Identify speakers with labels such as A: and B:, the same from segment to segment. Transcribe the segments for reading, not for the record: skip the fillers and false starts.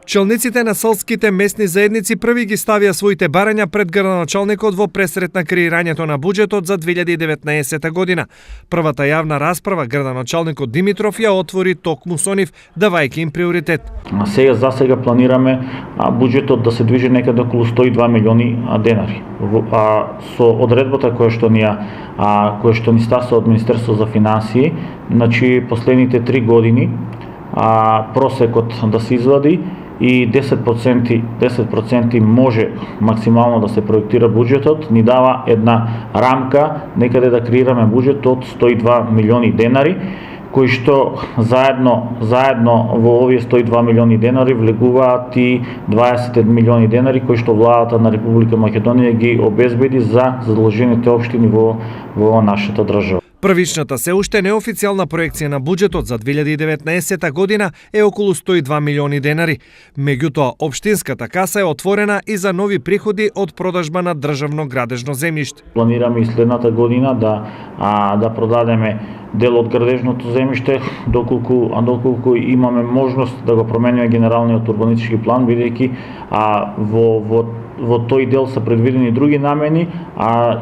A: Челниците на селските местни заедници први ги ставија своите барања пред градоначалникот во пресрет на креирањето на буџетот за 2019 година. Првата јавна расправа градоначалникот Димитров ја отвори токму со нив, давајќи им приоритет.
B: За сега планираме буџетот да се движи некаде околу 102 милиони денари. Со одредбата која што ни стаса од Министерство за финансии, значи последните 3 години просекот да се извади и 10% може максимално да се проектира буџетот, ни дава една рамка некаде да креираме буџет од 102 милиони денари, кои што заедно во овие 102 милиони денари влегуваат и 20 милиони денари кои што владата на Република Македонија ги обезбеди за задолжените општини во нашата држава.
A: Првичната се уште неофицијална проекција на буџетот за 2019 година е околу 102 милиони денари. Меѓутоа, општинската каса е отворена и за нови приходи од продажба на државно градежно земјиште.
B: Планираме и следната година да продадеме дел од градежното земјиште, доколку имаме можност да го промениме генералниот урбанистички план, бидејќи во тој дел се предвидени други намени,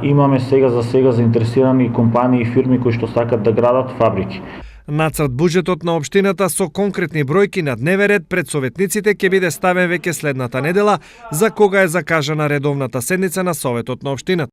B: имаме сега заинтересирани компании и фирми кои што сакат да градат фабрики.
A: Нацрт буџетот на општината со конкретни бројки на дневен ред пред советниците ќе биде ставен веќе следната недела, за кога е закажана редовната седница на Советот на општината.